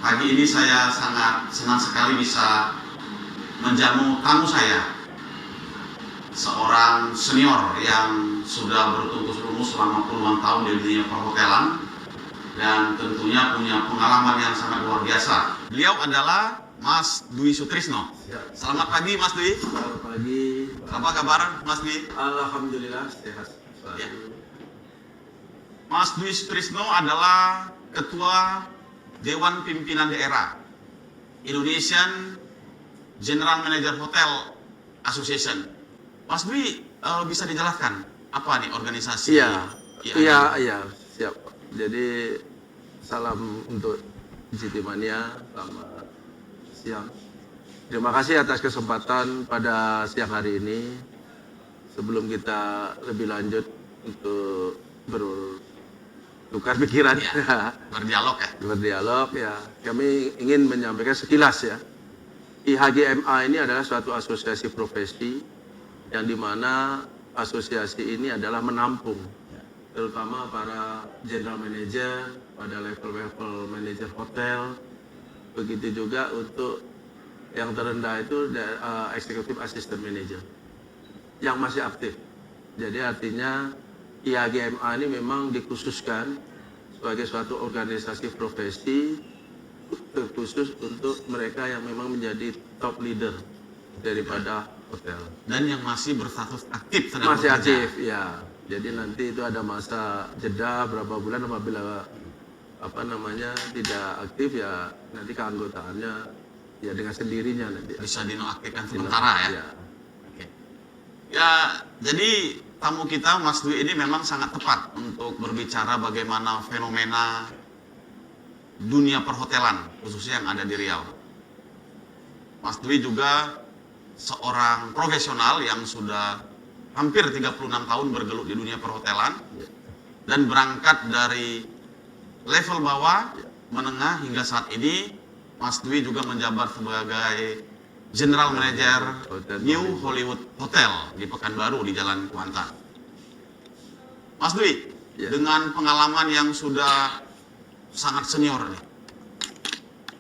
Pagi ini saya sangat senang sekali bisa menjamu tamu saya, seorang senior yang sudah bertukus lumus selama puluhan tahun di dunia perhotelan dan tentunya punya pengalaman yang sangat luar biasa. Beliau adalah Mas Dwi Sutrisno. Selamat pagi Mas Dwi. Selamat pagi. Apa kabar Mas Dwi? Alhamdulillah sehat. Ya. Mas Dwi Sutrisno adalah Ketua Dewan Pimpinan Daerah Indonesian General Manager Hotel Association. Mas Dwi, bisa dijelaskan apa nih organisasi? Iya, siap. Jadi salam untuk GT Mania, selamat siang. Terima kasih atas kesempatan pada siang hari ini. Sebelum kita lebih lanjut untuk bertukar pikiran, berdialog ya. Kami ingin menyampaikan sekilas ya. IHGMA ini adalah suatu asosiasi profesi yang dimana asosiasi ini adalah menampung terutama para general manager pada level-level manager hotel, begitu juga untuk yang terendah itu executive assistant manager yang masih aktif. Jadi artinya IHGMA ini memang dikhususkan sebagai suatu organisasi profesi terkhusus untuk mereka yang memang menjadi top leader daripada hotel. Dan yang masih berstatus aktif sedang masih bekerja. Aktif, ya. Jadi nanti itu ada masa jeda berapa bulan apabila tidak aktif ya nanti keanggotaannya ya dengan sendirinya nanti bisa dinonaktifkan sementara ya. Ya. Oke. Ya, jadi tamu kita Mas Dwi ini memang sangat tepat untuk berbicara bagaimana fenomena dunia perhotelan khususnya yang ada di Riau. Mas Dwi juga seorang profesional yang sudah hampir 36 tahun bergelut di dunia perhotelan dan berangkat dari level bawah, menengah hingga saat ini Mas Dwi juga menjabat sebagai General Manager New Hollywood Hotel di Pekanbaru di Jalan Kuantan. Mas Dwi, dengan pengalaman yang sudah sangat senior nih,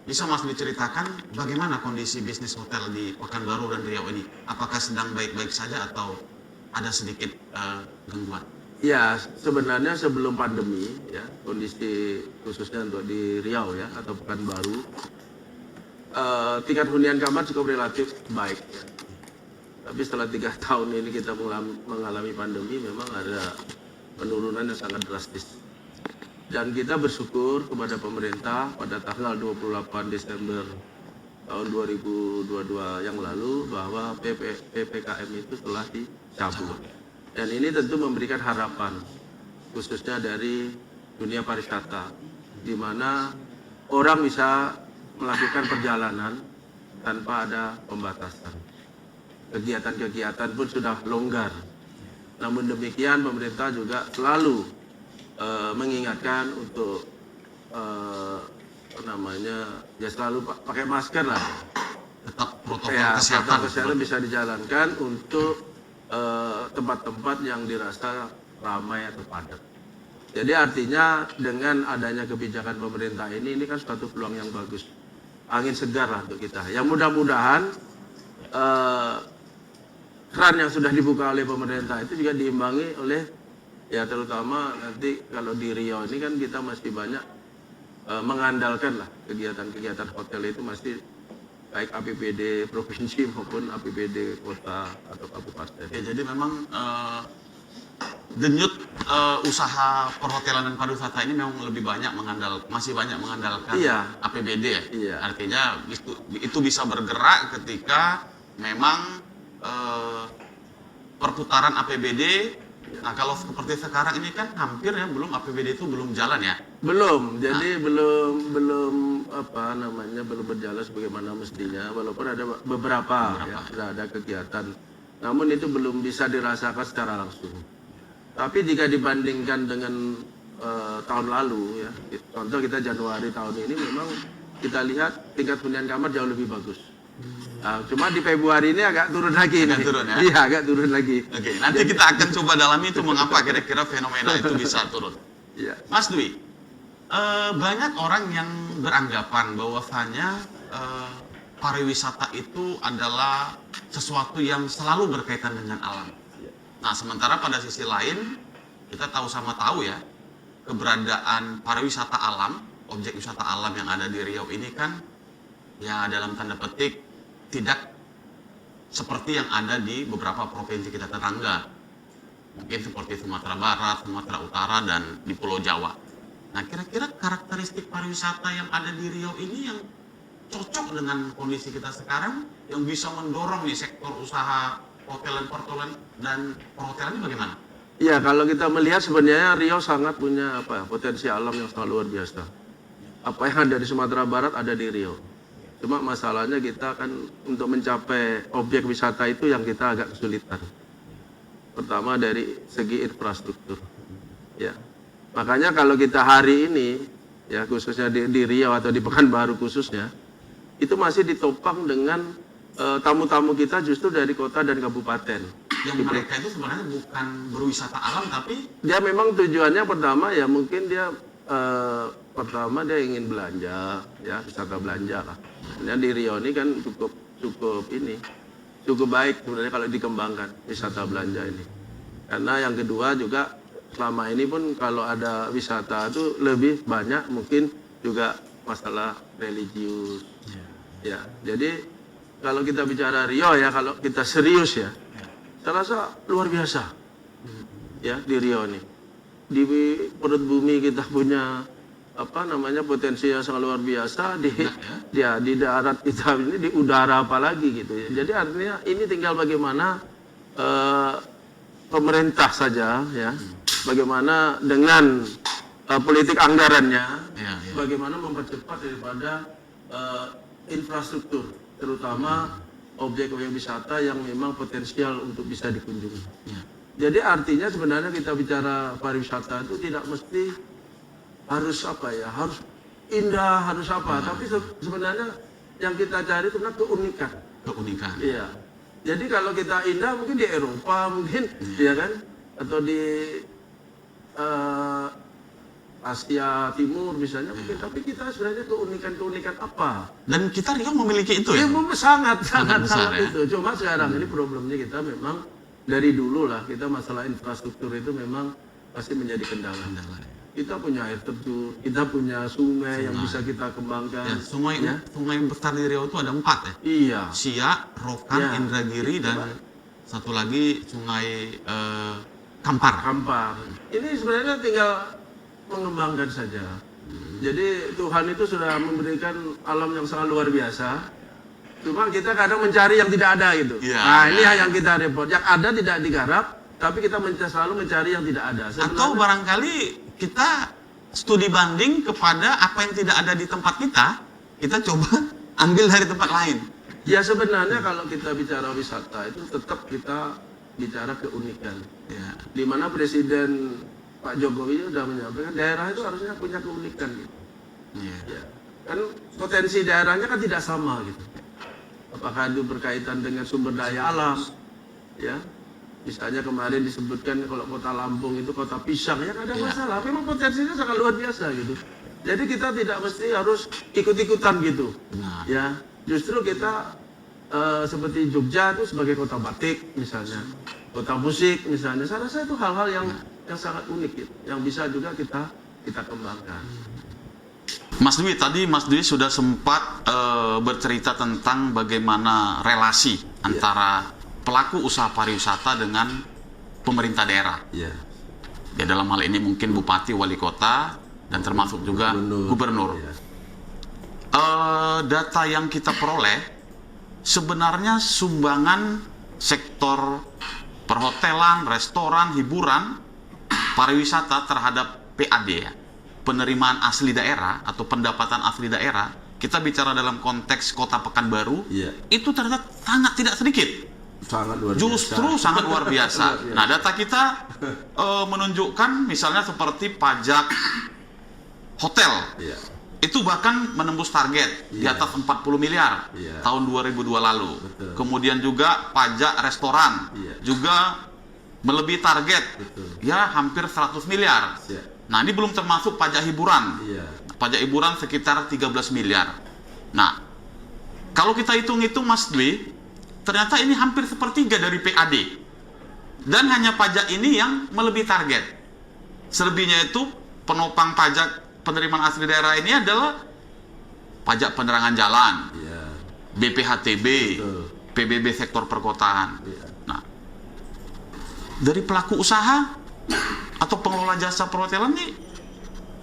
bisa Mas Dwi ceritakan bagaimana kondisi bisnis hotel di Pekanbaru dan Riau ini? Apakah sedang baik-baik saja atau ada sedikit gangguan? Ya, sebenarnya sebelum pandemi ya, kondisi khususnya untuk di Riau ya atau Pekanbaru, tingkat hunian kamar cukup relatif baik ya. Tapi setelah 3 tahun ini kita mengalami pandemi, memang ada penurunan yang sangat drastis. Dan kita bersyukur kepada pemerintah pada tanggal 28 Desember tahun 2022 yang lalu bahwa PPKM itu telah dicabut. Dan ini tentu memberikan harapan khususnya dari dunia pariwisata di mana orang bisa melakukan perjalanan tanpa ada pembatasan. Kegiatan-kegiatan pun sudah longgar. Namun demikian pemerintah juga selalu mengingatkan untuk selalu pakai masker lah. Tetap protokol kesehatan bisa dijalankan untuk tempat-tempat yang dirasa ramai atau padat. Jadi artinya dengan adanya kebijakan pemerintah ini kan suatu peluang yang bagus, angin segar lah untuk kita. Yang mudah-mudahan keran yang sudah dibuka oleh pemerintah itu juga diimbangi oleh ya terutama nanti kalau di Riau ini kan kita masih banyak mengandalkan lah kegiatan-kegiatan hotel itu masih baik APBD provinsi maupun APBD kota atau kabupaten. Ya, jadi memang denyut usaha perhotelan dan pariwisata ini memang masih banyak mengandalkan APBD ya. Iya. Artinya itu bisa bergerak ketika memang perputaran APBD. Nah, kalau seperti sekarang ini kan hampir ya APBD itu belum jalan ya. Belum. Jadi belum berjalan sebagaimana mestinya, walaupun ada beberapa. Ya, sudah ada kegiatan. Namun itu belum bisa dirasakan secara langsung. Tapi jika dibandingkan dengan tahun lalu ya, contoh kita Januari tahun ini memang kita lihat tingkat hunian kamar jauh lebih bagus. Nah, cuma di Februari ini agak turun lagi. Turun ya? Iya, agak turun lagi. Oke, nanti kita akan coba dalami itu mengapa kira-kira fenomena itu bisa turun. Iya. Mas Dwi, Banyak orang yang beranggapan bahwasanya pariwisata itu adalah sesuatu yang selalu berkaitan dengan alam. Nah, sementara pada sisi lain kita tahu sama tahu ya, keberadaan pariwisata alam, objek wisata alam yang ada di Riau ini kan ya dalam tanda petik tidak seperti yang ada di beberapa provinsi kita tetangga. Mungkin seperti Sumatera Barat, Sumatera Utara, dan di Pulau Jawa. Nah, kira-kira karakteristik pariwisata yang ada di Riau ini yang cocok dengan kondisi kita sekarang, yang bisa mendorong nih sektor usaha hotel dan perhotelan ini bagaimana? Ya, kalau kita melihat sebenarnya Riau sangat punya potensi alam yang sangat luar biasa. Apa yang ada di Sumatera Barat ada di Riau. Cuma masalahnya kita kan untuk mencapai objek wisata itu yang kita agak kesulitan. Pertama dari segi infrastruktur. Ya. Makanya kalau kita hari ini ya khususnya di Riau atau di Pekanbaru khususnya itu masih ditopang dengan tamu-tamu kita justru dari kota dan kabupaten. Yang mereka itu sebenarnya bukan berwisata alam tapi dia memang tujuannya pertama ya mungkin dia pertama dia ingin belanja ya, wisata belanja lah. Sebenarnya di Riau ini kan cukup baik sebenarnya kalau dikembangkan wisata belanja ini. Karena yang kedua juga selama ini pun kalau ada wisata itu lebih banyak mungkin juga masalah religius. Ya, jadi kalau kita bicara Riau ya, kalau kita serius ya, saya rasa luar biasa. Ya, di Riau ini. Di perut bumi kita punya potensi yang sangat luar biasa di darat kita ini, di udara apalagi gitu ya. Jadi artinya ini tinggal bagaimana pemerintah saja ya, bagaimana dengan politik anggarannya, bagaimana mempercepat daripada infrastruktur, terutama objek-objek wisata yang memang potensial untuk bisa dikunjungi. Jadi artinya sebenarnya kita bicara pariwisata itu tidak mesti harus harus indah, harus tapi sebenarnya yang kita cari itu keunikan. Keunikan. Iya. Jadi kalau kita indah mungkin di Eropa mungkin, ya kan, atau di Asia Timur misalnya mungkin, tapi kita sebenarnya keunikan apa? Dan kita Riau memiliki itu ya? Sangat besar, ya? itu. Cuma sekarang ini problemnya kita memang dari dulu lah kita masalah infrastruktur itu memang pasti menjadi kendala. Kita punya air terjun, kita punya sungai yang bisa kita kembangkan. Ya, sungai besar di Riau itu ada 4 ya? Iya. Siak, Rokan, Indragiri, dan satu lagi sungai Kampar. Ini sebenarnya tinggal mengembangkan saja. Jadi Tuhan itu sudah memberikan alam yang sangat luar biasa. Cuma kita kadang mencari yang tidak ada gitu. Ini yang kita repot. Yang ada tidak digarap, tapi kita selalu mencari yang tidak ada. Atau barangkali kita studi banding kepada apa yang tidak ada di tempat kita coba ambil dari tempat lain. Ya sebenarnya kalau kita bicara wisata itu tetap kita bicara keunikan. Ya. Di mana Presiden Pak Jokowi sudah menyampaikan daerah itu harusnya punya keunikan gitu. Ya. Kan potensi daerahnya kan tidak sama gitu. Apakah itu berkaitan dengan sumber daya alam, ya? Misalnya kemarin disebutkan kalau kota Lampung itu kota pisang, ya ada masalah. Memang potensinya sangat luar biasa gitu. Jadi kita tidak mesti harus ikut-ikutan gitu. Ya, justru kita seperti Jogja itu sebagai kota batik misalnya, kota musik misalnya. Saya rasa itu hal-hal yang sangat unik gitu, yang bisa juga kita kembangkan. Mas Dwi sudah sempat bercerita tentang bagaimana relasi antara pelaku usaha pariwisata dengan pemerintah daerah. Ya, dalam hal ini mungkin bupati, wali kota, dan termasuk juga gubernur. Data yang kita peroleh, sebenarnya sumbangan sektor perhotelan, restoran, hiburan, pariwisata terhadap PAD ya, penerimaan asli daerah atau pendapatan asli daerah, kita bicara dalam konteks kota Pekanbaru, itu ternyata sangat tidak sedikit. Justru sangat luar biasa. Nah, data kita menunjukkan misalnya seperti pajak hotel, itu bahkan menembus target di atas 40 miliar tahun 2002 lalu. Kemudian juga pajak restoran juga melebihi target, ya hampir 100 miliar. Nah, ini belum termasuk pajak hiburan. Iya. Pajak hiburan sekitar 13 miliar. Nah, kalau kita hitung-hitung Mas Dwi, ternyata ini hampir sepertiga dari PAD. Dan hanya pajak ini yang melebihi target. Selebihnya itu penopang pajak penerimaan asli daerah ini adalah pajak penerangan jalan, Iya. BPHTB, Betul. PBB sektor perkotaan. Iya. Nah, dari pelaku usaha atau pengelola jasa perhotelan ini,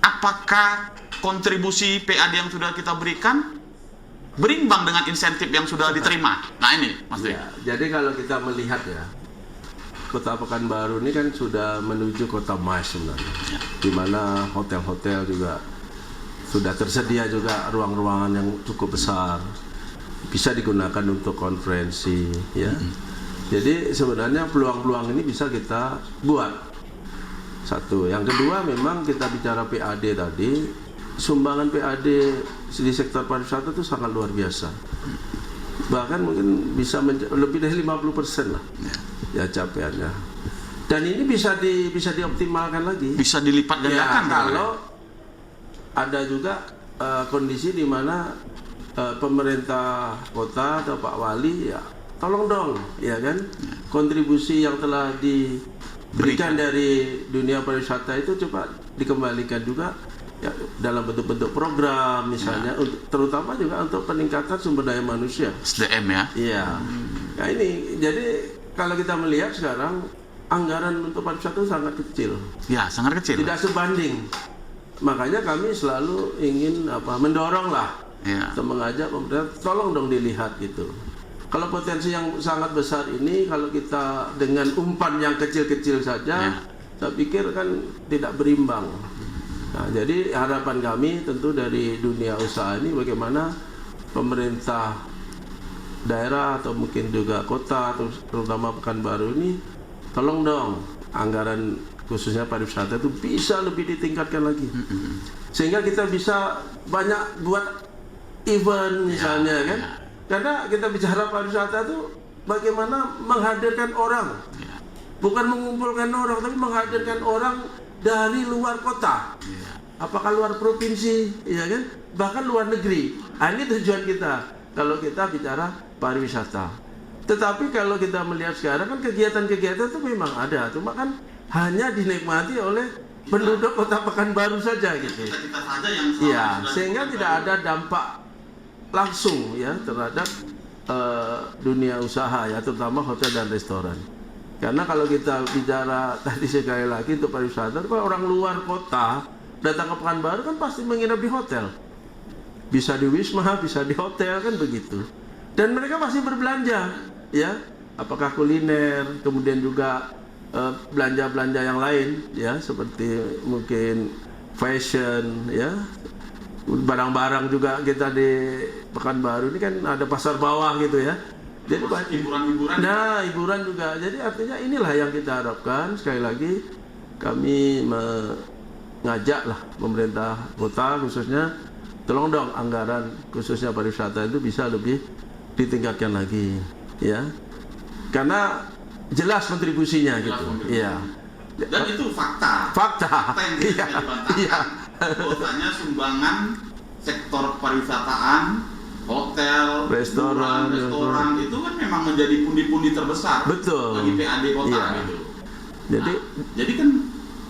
apakah kontribusi PAD yang sudah kita berikan berimbang dengan insentif yang sudah diterima? Nah ini, Mas Dwi. Ya, jadi kalau kita melihat ya, Kota Pekanbaru ini kan sudah menuju kota emas sebenarnya, Ya. di mana hotel-hotel juga sudah tersedia juga ruang-ruangan yang cukup besar, bisa digunakan untuk konferensi, ya. Jadi sebenarnya peluang-peluang ini bisa kita buat. Satu, yang kedua memang kita bicara PAD tadi, sumbangan PAD di sektor pariwisata itu sangat luar biasa. Bahkan mungkin bisa lebih dari 50% lah ya capaiannya. Dan ini bisa dioptimalkan lagi. Bisa dilipat Ya, gandakan kalau ada juga kondisi di mana pemerintah kota atau Pak Wali ya tolong dong, ya kan, kontribusi yang telah diberikan dari dunia pariwisata itu coba dikembalikan juga ya, dalam bentuk-bentuk program misalnya, terutama juga untuk peningkatan sumber daya manusia. SDM ya. Iya. Nah ini jadi kalau kita melihat sekarang anggaran untuk pariwisata itu sangat kecil, Ya, sangat kecil. tidak sebanding. Makanya kami selalu ingin mendorong lah, Ya. atau mengajak pemerintah tolong dong dilihat gitu. Kalau potensi yang sangat besar ini kalau kita dengan umpan yang kecil-kecil saja, saya pikir kan tidak berimbang. Nah, jadi harapan kami tentu dari dunia usaha ini bagaimana pemerintah daerah atau mungkin juga kota atau terutama Pekanbaru ini tolong dong anggaran khususnya pariwisata itu bisa lebih ditingkatkan lagi. Sehingga kita bisa banyak buat event misalnya kan. Karena kita bicara pariwisata itu bagaimana menghadirkan orang. Bukan mengumpulkan orang tapi menghadirkan orang dari luar kota. Apakah luar provinsi, ya kan? Bahkan luar negeri. Nah, ini tujuan kita kalau kita bicara pariwisata. Tetapi kalau kita melihat sekarang kan kegiatan-kegiatan itu memang ada, cuma kan hanya dinikmati oleh penduduk Kota Pekanbaru saja gitu. Kita saja yang Iya, sehingga tidak ada dampak langsung ya terhadap dunia usaha ya, terutama hotel dan restoran. Karena kalau kita bicara tadi sekali lagi untuk pariwisata, kalau orang luar kota datang ke Pekanbaru kan pasti menginap di hotel. Bisa di Wisma, bisa di hotel kan begitu. Dan mereka pasti berbelanja, ya. Apakah kuliner, kemudian juga belanja-belanja yang lain, ya, seperti mungkin fashion, ya. Barang-barang juga kita di Pekanbaru ini kan ada pasar bawah gitu ya. Jadi hiburan-hiburan. Nah, hiburan juga. Jadi artinya inilah yang kita harapkan. Sekali lagi kami mengajak lah pemerintah kota khususnya tolong dong anggaran khususnya pariwisata itu bisa lebih ditingkatkan lagi, ya. Karena jelas kontribusinya gitu. Iya. Dan itu fakta. Fakta. Fakta yang tidak bisa dibantahkan. Iya. Bahwasanya sumbangan sektor pariwisataan, hotel, Restoran, restoran itu kan memang menjadi pundi-pundi terbesar. Betul. Bagi PAD kota Iya. gitu. Jadi Jadi kan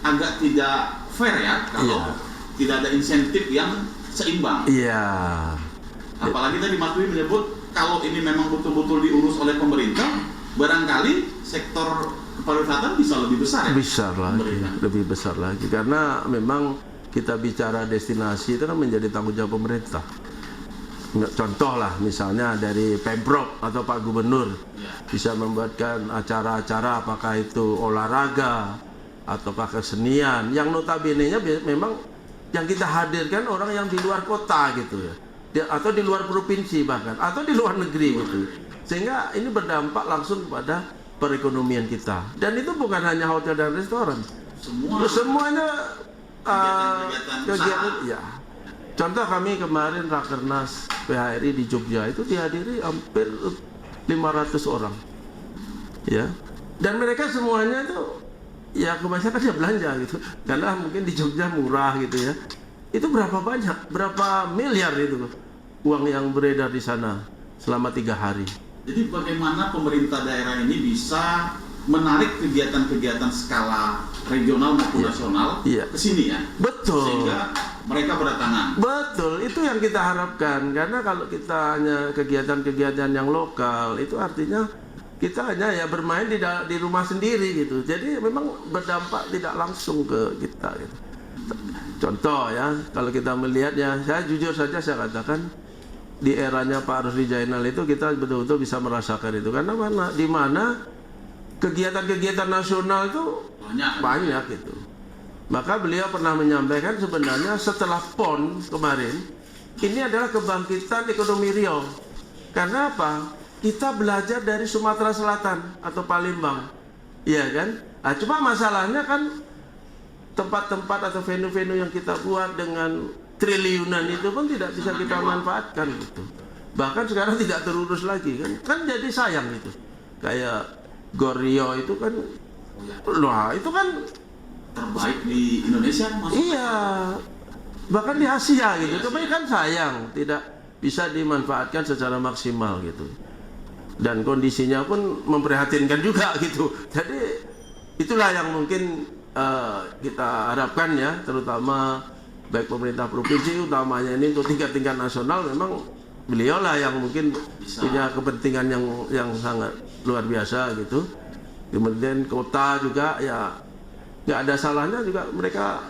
agak tidak fair ya kalau Iya. tidak ada insentif yang seimbang. iya. Apalagi tadi Mas Dwi menyebut kalau ini memang betul-betul diurus oleh pemerintah, barangkali sektor pariwisata bisa lebih besar ya? Besar lagi, Pemerintah. lebih besar lagi karena memang kita bicara destinasi itu kan menjadi tanggung jawab pemerintah. Contoh lah misalnya dari Pemprov atau Pak Gubernur bisa membuatkan acara-acara apakah itu olahraga ataukah kesenian yang notabene-nya memang yang kita hadirkan orang yang di luar kota gitu ya. Atau di luar provinsi bahkan atau di luar negeri gitu. Sehingga ini berdampak langsung kepada perekonomian kita. Dan itu bukan hanya hotel dan restoran. Semuanya kegiatan ya. Contoh kami kemarin Rakernas PHRI di Jogja itu dihadiri hampir 500 orang. Ya. Dan mereka semuanya itu ya kebanyakan dia belanja gitu. Karena mungkin di Jogja murah gitu ya. Itu berapa banyak, berapa miliar itu uang yang beredar di sana selama 3 hari. Jadi bagaimana pemerintah daerah ini bisa menarik kegiatan-kegiatan skala regional maupun nasional ke sini ya? Betul. Sehingga mereka berdatangan. Betul, itu yang kita harapkan. Karena kalau kita hanya kegiatan-kegiatan yang lokal, itu artinya kita hanya ya bermain di rumah sendiri gitu. Jadi memang berdampak tidak langsung ke kita gitu. Contoh ya, kalau kita melihatnya, saya jujur saja saya katakan di eranya Pak Rusdi Jainal itu kita betul-betul bisa merasakan itu. Karena di mana kegiatan-kegiatan nasional itu banyak gitu. Maka beliau pernah menyampaikan sebenarnya setelah PON kemarin, ini adalah kebangkitan ekonomi Riau. Karena apa? Kita belajar dari Sumatera Selatan atau Palembang. Iya kan? Nah, cuma masalahnya kan tempat-tempat atau venue-venue yang kita buat dengan triliunan itu pun tidak bisa kita manfaatkan gitu. Bahkan sekarang tidak terurus lagi kan. Kan jadi sayang itu. Kayak Gor Rio itu kan, wah itu kan terbaik di Indonesia maksudnya. Iya, bahkan di Asia gitu. Tapi kan sayang tidak bisa dimanfaatkan secara maksimal gitu. Dan kondisinya pun memprihatinkan juga gitu. Jadi itulah yang mungkin kita harapkan ya, terutama baik pemerintah provinsi, utamanya ini untuk tingkat-tingkat nasional, memang beliau lah yang mungkin punya kepentingan yang sangat luar biasa gitu. Kemudian kota juga ya nggak ada salahnya juga mereka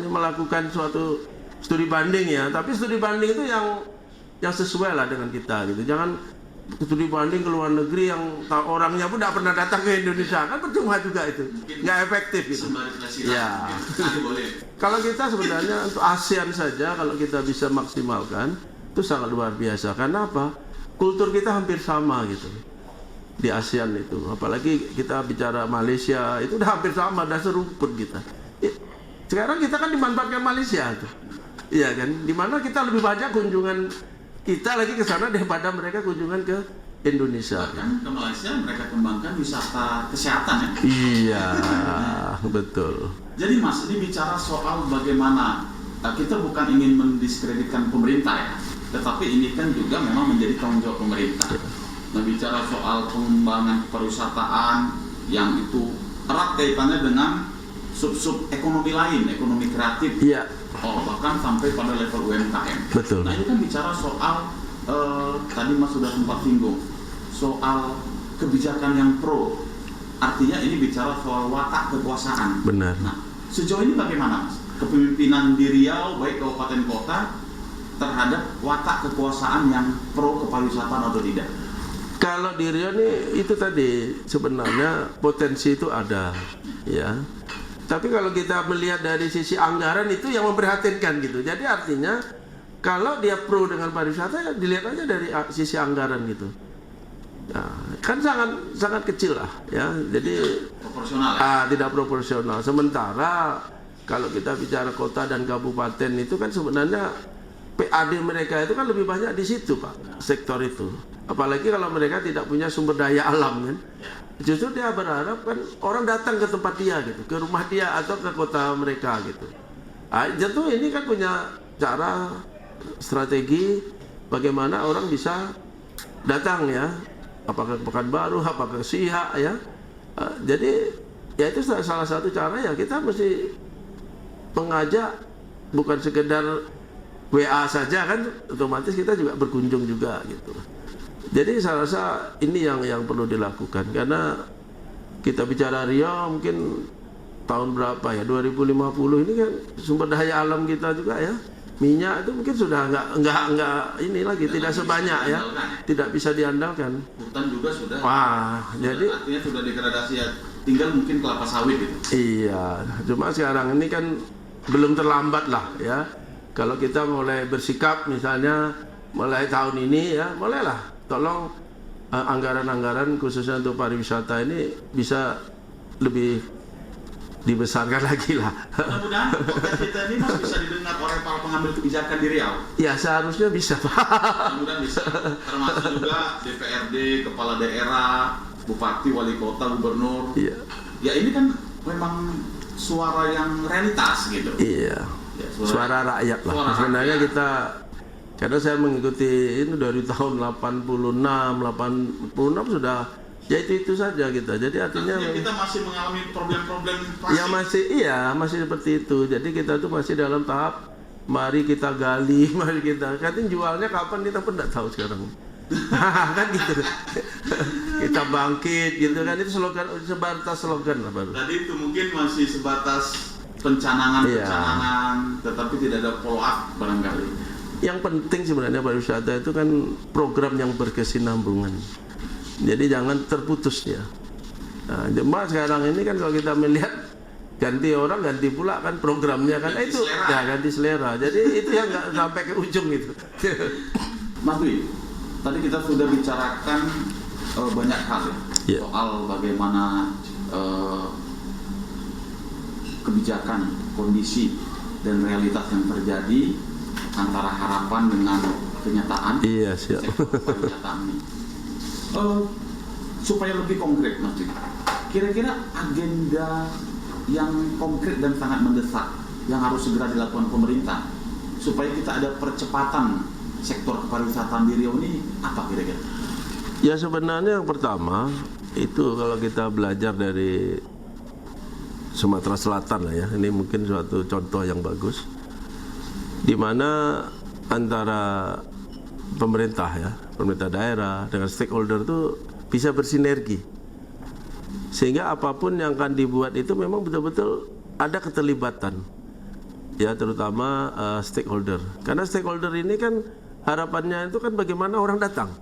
melakukan suatu studi banding ya. Tapi studi banding itu yang sesuai lah dengan kita gitu. Jangan studi banding ke luar negeri yang orangnya pun tidak pernah datang ke Indonesia, kan percuma juga itu, nggak efektif gitu. Ya. Kalau kita sebenarnya untuk ASEAN saja kalau kita bisa maksimalkan itu sangat luar biasa. Karena apa? Kultur kita hampir sama gitu di ASEAN itu. Apalagi kita bicara Malaysia itu udah hampir sama, udah serumpun kita. Sekarang kita kan dimanfaatkan Malaysia tuh, iya kan? Dimana kita lebih banyak kunjungan kita lagi ke sana daripada mereka kunjungan ke Indonesia. Bahkan ke Malaysia mereka kembangkan wisata kesehatan ya. Iya, betul. Jadi Mas, ini bicara soal bagaimana kita bukan ingin mendiskreditkan pemerintah ya, tetapi ini kan juga memang menjadi tanggung jawab pemerintah. Nah, bicara soal pengembangan pariwisataan yang itu erat kaitannya dengan sub-sub ekonomi lain, ekonomi kreatif. Iya. Bahkan sampai pada level UMKM. Betul. Nah, ini kan bicara soal tadi Mas sudah sempat singgung soal kebijakan yang pro. Artinya ini bicara soal watak kekuasaan. Benar. Nah, sejauh ini bagaimana Mas? Kepemimpinan di Riau baik kabupaten kota terhadap watak kekuasaan yang pro kepariwisataan atau tidak? Kalau di Riau nih itu tadi sebenarnya potensi itu ada, ya. Tapi kalau kita melihat dari sisi anggaran itu yang memprihatinkan gitu. Jadi artinya kalau dia pro dengan pariwisata ya dilihat aja dari sisi anggaran gitu. Nah, kan sangat kecil lah ya. Jadi proporsional ya? Tidak proporsional. Sementara kalau kita bicara kota dan kabupaten itu kan sebenarnya PAD mereka itu kan lebih banyak di situ Pak, sektor itu. Apalagi kalau mereka tidak punya sumber daya alam kan. Justru dia berharap kan orang datang ke tempat dia gitu, ke rumah dia atau ke kota mereka gitu. Tentu ini kan punya cara strategi bagaimana orang bisa datang ya, apakah ke Pekanbaru, apakah ke Siak ya. Jadi ya itu salah satu cara ya, kita mesti mengajak bukan sekedar WA saja kan, otomatis kita juga berkunjung juga gitu. Jadi saya rasa ini yang perlu dilakukan, karena kita bicara Riau mungkin tahun berapa ya, 2050 ini kan sumber daya alam kita juga ya, minyak itu mungkin sudah enggak ini lagi, tidak sebanyak ya, tidak bisa diandalkan. Hutan juga sudah. Jadi artinya sudah degradasi ya, tinggal mungkin kelapa sawit gitu. Iya, cuma sekarang ini kan belum terlambat lah ya. Kalau kita mulai bersikap misalnya mulai tahun ini ya, mulailah tolong anggaran-anggaran khususnya untuk pariwisata ini bisa lebih dibesarkan lagi lah. Mudah-mudahan podcast kita ini Mas bisa didengar oleh para pengambil kebijakan di Riau. Ya seharusnya bisa Pak. Mudah-mudahan bisa. Termasuk juga DPRD, kepala daerah, bupati, wali kota, gubernur. Iya. ya ini kan memang suara yang realitas gitu. Iya. Ya, Suara rakyat lah. Suara Sebenarnya rakyat. kita, karena saya mengikuti ini dari tahun 86 sudah, ya itu saja kita. Jadi artinya kita masih mengalami problem-problem ya masih seperti itu. Jadi kita tuh masih dalam tahap mari kita gali, mari kita. Katanya jualnya kapan kita pun tidak tahu sekarang. Kan gitu. Kita bangkit gitu kan, itu slogan, sebatas slogan lah baru. Tadi itu mungkin masih sebatas pencanangan, tetapi tidak ada follow up barangkali. Yang penting sebenarnya pariwisata itu kan program yang berkesinambungan. Jadi jangan terputus ya. Nah, cuma sekarang ini kan kalau kita melihat ganti orang ganti pula kan programnya kan Ganti itu selera. ya ganti selera. Jadi itu yang nggak sampai ke ujung itu. Mas Dwi, tadi kita sudah bicarakan banyak hal ya, Yeah. soal bagaimana kebijakan, kondisi, dan realitas yang terjadi antara harapan dengan kenyataan. Iya siap. sektor pariwisata ini. Supaya lebih konkret, Mas Dwi, kira-kira agenda yang konkret dan sangat mendesak yang harus segera dilakukan pemerintah supaya kita ada percepatan sektor kepariwisataan di Riau ini apa kira-kira? Ya sebenarnya yang pertama itu kalau kita belajar dari Sumatera Selatan lah ya, ini mungkin suatu contoh yang bagus, di mana antara pemerintah ya, pemerintah daerah dengan stakeholder itu bisa bersinergi, sehingga apapun yang akan dibuat itu memang betul-betul ada keterlibatan ya, terutama stakeholder, karena stakeholder ini kan harapannya itu kan bagaimana orang datang.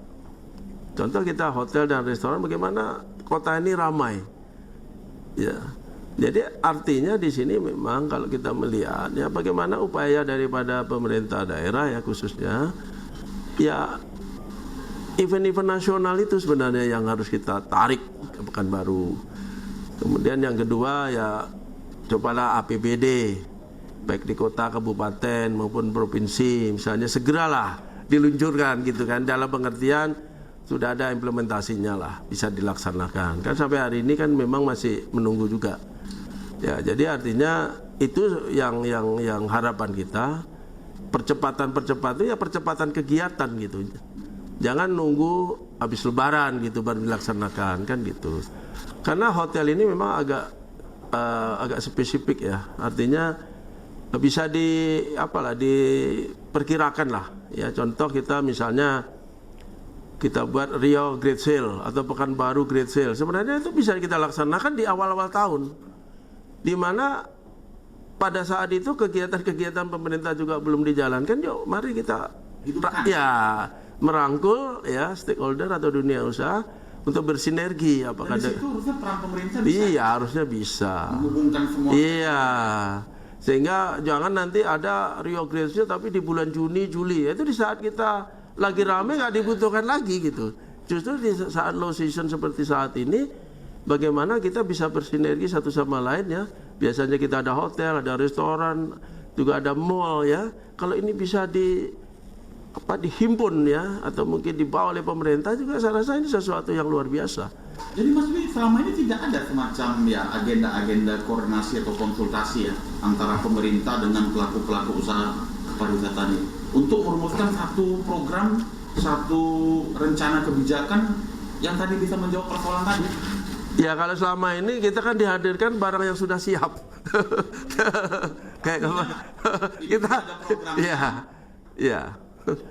Contoh kita hotel dan restoran, bagaimana kota ini ramai. Ya. Jadi artinya di sini memang kalau kita melihat ya bagaimana upaya daripada pemerintah daerah ya khususnya ya event-event nasional itu sebenarnya yang harus kita tarik ke Pekanbaru. Kemudian yang kedua ya cobalah APBD baik di kota, kabupaten maupun provinsi misalnya segeralah diluncurkan gitu kan, dalam pengertian sudah ada implementasinya lah, bisa dilaksanakan. Kan sampai hari ini kan memang masih menunggu juga. Ya, jadi artinya itu yang harapan kita, percepatan itu ya percepatan kegiatan gitu. Jangan nunggu habis lebaran gitu baru dilaksanakan kan gitu. Karena hotel ini memang agak spesifik ya. Artinya bisa diperkirakan lah. Ya, contoh kita misalnya kita buat Riau Great Sale atau Pekanbaru Great Sale. Sebenarnya itu bisa kita laksanakan di awal-awal tahun, di mana pada saat itu kegiatan-kegiatan pemerintah juga belum dijalankan. Yuk, mari kita merangkul ya stakeholder atau dunia usaha untuk bersinergi. Apakah Dan di situ harusnya peran pemerintah bisa. Iya, harusnya bisa. Menghubungkan semua. Iya. Sehingga jangan nanti ada Rio Great Sale tapi di bulan Juni, Juli. Itu di saat kita lagi rame nggak dibutuhkan lagi gitu. Justru di saat low season seperti saat ini, bagaimana kita bisa bersinergi satu sama lain ya. Biasanya kita ada hotel, ada restoran, juga ada mall ya. Kalau ini bisa dihimpun ya, atau mungkin dibawa oleh pemerintah juga, saya rasa ini sesuatu yang luar biasa. Jadi Mas Dwi, selama ini tidak ada semacam ya agenda-agenda koordinasi atau konsultasi ya antara pemerintah dengan pelaku-pelaku usaha kepariwisataan ini untuk merumuskan satu program, satu rencana kebijakan yang tadi bisa menjawab persoalan tadi. Ya kalau selama ini kita kan dihadirkan barang yang sudah siap. Kayak apa? Kita ada program. Iya.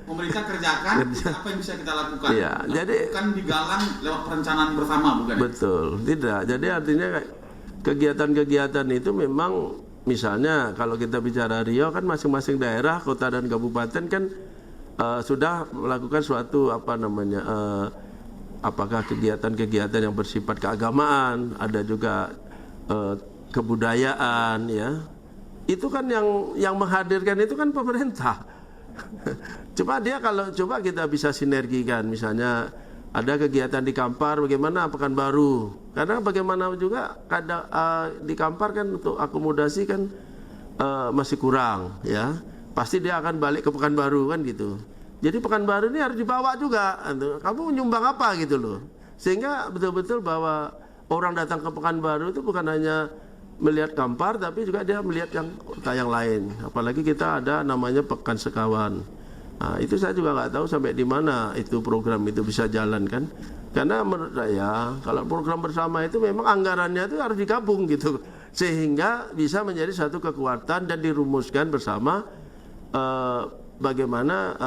Pemerintah kerjakan, apa yang bisa kita lakukan? Iya, jadi bukan digalang lewat perencanaan bersama, bukan? Betul, tidak. Jadi artinya kegiatan-kegiatan itu memang, misalnya kalau kita bicara Riau kan masing-masing daerah, kota dan kabupaten kan sudah melakukan suatu apakah kegiatan-kegiatan yang bersifat keagamaan, ada juga kebudayaan ya. Itu kan yang menghadirkan itu kan pemerintah. Coba kita bisa sinergikan, misalnya ada kegiatan di Kampar, bagaimana Pekanbaru, karena bagaimana juga di Kampar kan untuk akomodasi kan masih kurang ya, pasti dia akan balik ke Pekanbaru kan gitu. Jadi Pekanbaru ini harus dibawa juga, kamu menyumbang apa gitu loh, sehingga betul-betul bahwa orang datang ke Pekanbaru itu bukan hanya melihat Kampar, tapi juga dia melihat yang kota yang lain. Apalagi kita ada namanya Pekan Sekawan. Nah, itu saya juga nggak tahu sampai di mana itu program itu bisa jalan kan. Karena menurut saya kalau program bersama itu memang anggarannya itu harus digabung gitu, sehingga bisa menjadi satu kekuatan dan dirumuskan bersama bagaimana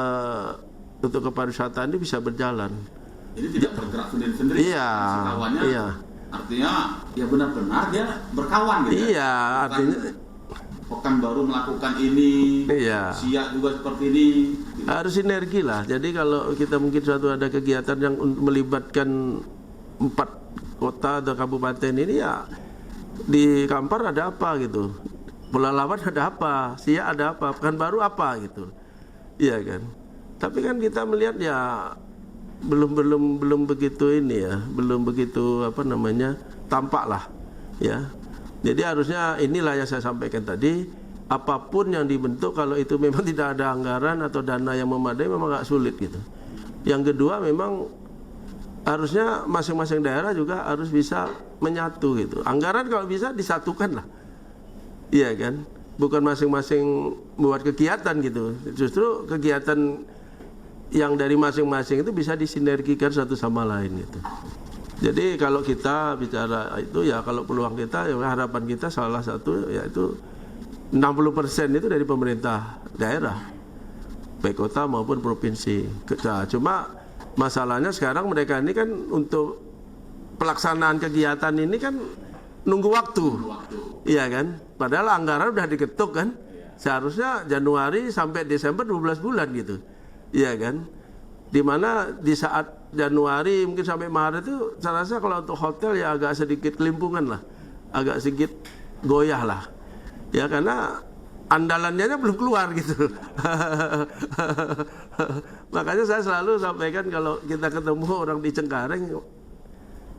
untuk kepariwisataan ini bisa berjalan. Jadi tidak bergerak sendiri-sendiri. Iya. Kawannya, iya. Artinya ya benar-benar dia berkawan gitu. Iya, artinya Pekanbaru melakukan ini, iya. Siak juga seperti ini. Harus sinergi lah. Jadi kalau kita mungkin suatu ada kegiatan yang melibatkan 4 kota atau kabupaten ini, ya di Kampar ada apa gitu, Pelalawan ada apa, Siak ada apa, Pekanbaru apa gitu, iya kan. Tapi kan kita melihat ya belum begitu ini ya, belum begitu tampak lah ya. Jadi harusnya inilah yang saya sampaikan tadi, apapun yang dibentuk kalau itu memang tidak ada anggaran atau dana yang memadai memang agak sulit gitu. Yang kedua memang harusnya masing-masing daerah juga harus bisa menyatu gitu. Anggaran kalau bisa disatukan lah, iya kan. Bukan masing-masing buat kegiatan gitu. Justru kegiatan yang dari masing-masing itu bisa disinergikan satu sama lain gitu. Jadi kalau kita bicara itu ya, kalau peluang kita ya harapan kita salah satu yaitu 60% itu dari pemerintah daerah, baik kota maupun provinsi. Nah, cuma masalahnya sekarang mereka ini kan untuk pelaksanaan kegiatan ini kan nunggu waktu. Iya kan? Padahal anggaran udah diketuk kan. Seharusnya Januari sampai Desember 12 bulan gitu. Iya kan? Dimana di saat Januari mungkin sampai Maret itu saya rasa kalau untuk hotel ya agak sedikit kelimpungan lah, agak sedikit goyah lah ya, karena andalannya belum keluar gitu. Makanya saya selalu sampaikan kalau kita ketemu orang di Cengkareng,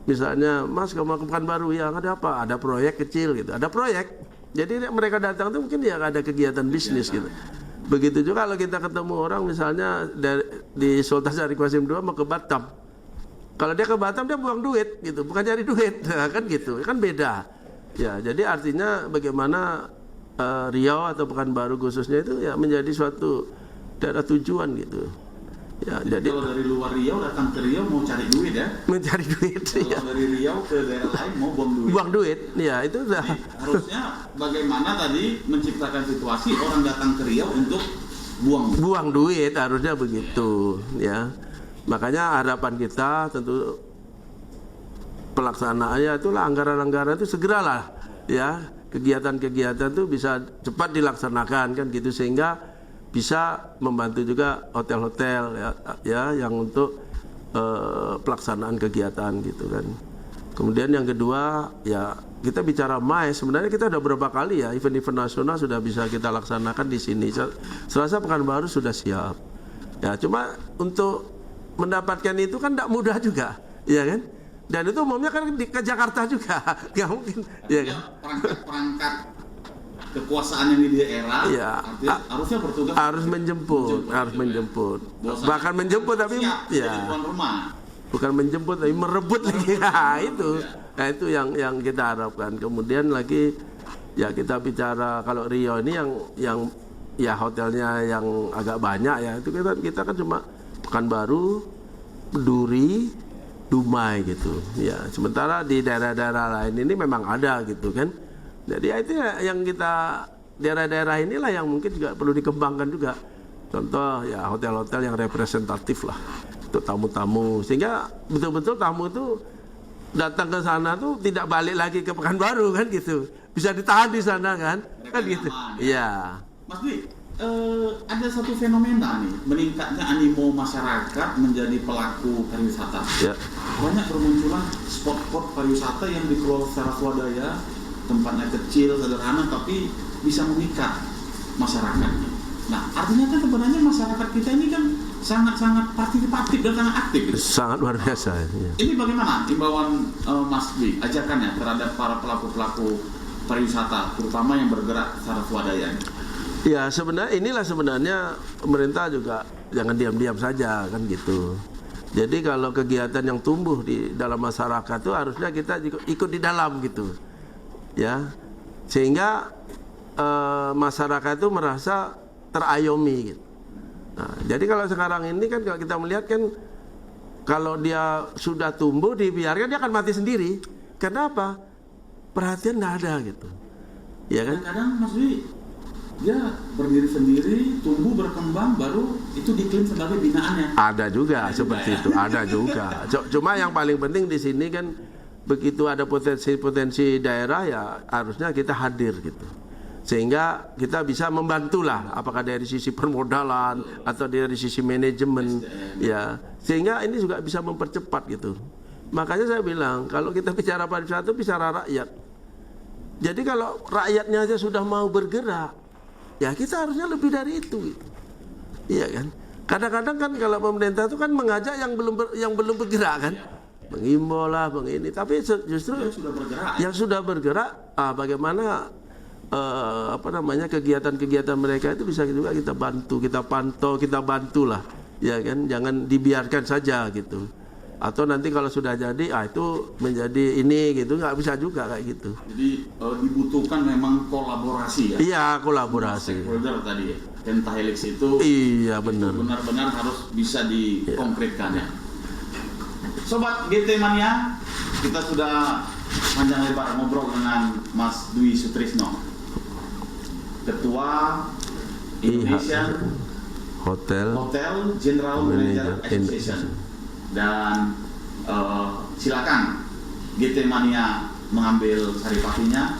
misalnya Mas kamu ke Pekanbaru, ya ada apa? Ada proyek kecil gitu, ada proyek. Jadi mereka datang tuh mungkin ya ada kegiatan bisnis gitu. Begitu juga kalau kita ketemu orang misalnya di Sultan Syarif Qasim II mau ke Batam. Kalau dia ke Batam dia buang duit gitu, bukan cari duit. Nah, kan gitu, kan beda. Ya, jadi artinya bagaimana Riau atau Pekanbaru khususnya itu ya menjadi suatu daerah tujuan gitu. Ya, jadi kalau dari luar Riau datang ke Riau mau cari duit ya? Mencari duit. Kalau ya. dari Riau ke daerah lain mau buang duit. Buang duit, ya itu udah. Jadi, harusnya bagaimana tadi menciptakan situasi orang datang ke Riau untuk buang duit, harusnya begitu ya. Makanya harapan kita tentu pelaksanaannya itulah anggaran-anggaran itu segeralah ya, kegiatan-kegiatan itu bisa cepat dilaksanakan kan gitu, sehingga bisa membantu juga hotel-hotel ya yang untuk pelaksanaan kegiatan gitu kan. Kemudian yang kedua ya kita bicara MICE, sebenarnya kita udah berapa kali ya event-event nasional sudah bisa kita laksanakan di sini. Serasa Pekanbaru sudah siap. Ya cuma untuk mendapatkan itu kan tidak mudah juga, ya kan? Dan itu umumnya kan ke Jakarta juga, nggak mungkin, ya kan? Perangkat kekuasaan yang di daerah, ya, harusnya bertugas harus menjemput. Bahkan menjemput tapi ya tuan rumah. Bukan menjemput tapi merebut lagi. Nah, itu yang kita harapkan. Kemudian lagi ya kita bicara kalau Riau ini yang ya hotelnya yang agak banyak ya, itu kita kan cuma Pekanbaru, Duri, Dumai gitu. Ya, sementara di daerah-daerah lain ini memang ada gitu kan. Jadi ya itu yang kita daerah-daerah inilah yang mungkin juga perlu dikembangkan juga. Contoh ya hotel-hotel yang representatif lah untuk tamu-tamu, sehingga betul-betul tamu itu datang ke sana tuh tidak balik lagi ke Pekanbaru kan gitu, bisa ditahan di sana kan gitu. Iya. Mas Dwi, ada satu fenomena nih, meningkatnya animo masyarakat menjadi pelaku pariwisata. Ya. Banyak bermunculan spot-spot pariwisata yang dikelola secara swadaya, tempatnya kecil, sederhana, tapi bisa memikat masyarakatnya. Nah, artinya kan sebenarnya masyarakat kita ini kan sangat-sangat partisipatif dan sangat aktif. Gitu. Sangat luar biasa. Ya. Ini bagaimana himbauan Mas Dwi, ajakannya terhadap para pelaku-pelaku pariwisata, terutama yang bergerak secara swadaya? Ya sebenarnya pemerintah juga jangan diam-diam saja kan gitu. Jadi kalau kegiatan yang tumbuh di dalam masyarakat itu harusnya kita ikut di dalam gitu, ya, sehingga masyarakat itu merasa terayomi gitu. Nah, jadi kalau sekarang ini kan kalau kita melihat kan, kalau dia sudah tumbuh dibiarkan dia akan mati sendiri. Kenapa? Perhatian nggak ada gitu, ya kan? Kadang Mas Dwi dia berdiri sendiri, tumbuh berkembang, baru itu diklaim sebagai binaannya. Ada juga seperti itu, ada juga. Cuma yang paling penting di sini kan begitu ada potensi-potensi daerah ya harusnya kita hadir gitu. Sehingga kita bisa membantulah, apakah dari sisi permodalan atau dari sisi manajemen, ya. Sehingga ini juga bisa mempercepat gitu. Makanya saya bilang kalau kita bicara pariwisata bicara rakyat. Jadi kalau rakyatnya aja sudah mau bergerak, ya kita harusnya lebih dari itu, iya kan? Kadang-kadang kan kalau pemerintah itu kan mengajak yang belum bergerak kan, mengimbau lah, ini. Tapi justru yang sudah bergerak, bagaimana kegiatan-kegiatan mereka itu bisa juga kita bantu, kita pantau, kita bantulah, ya kan? Jangan dibiarkan saja gitu. Atau nanti kalau sudah jadi, itu menjadi ini gitu, nggak bisa juga kayak gitu. Jadi dibutuhkan memang kolaborasi ya. Iya, kolaborasi. Stakeholder tadi ya, pentahelix itu. Iya benar. Benar-benar harus bisa dikonkretkan ya. Sobat GT Mania, kita sudah panjang lebar ngobrol dengan Mas Dwi Sutrisno, Ketua Indonesian Hotel General Manager Association. Dan silakan GT Mania mengambil saripatinya.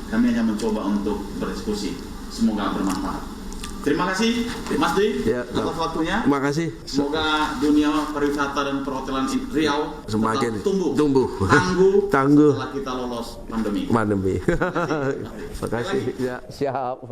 Kami hanya mencoba untuk berdiskusi. Semoga bermanfaat. Terima kasih Mas Dwi atas waktunya. Terima kasih. Semoga dunia pariwisata dan perhotelan Riau semakin tumbuh tangguh setelah kita lolos pandemi. Terima kasih. Ya, siap.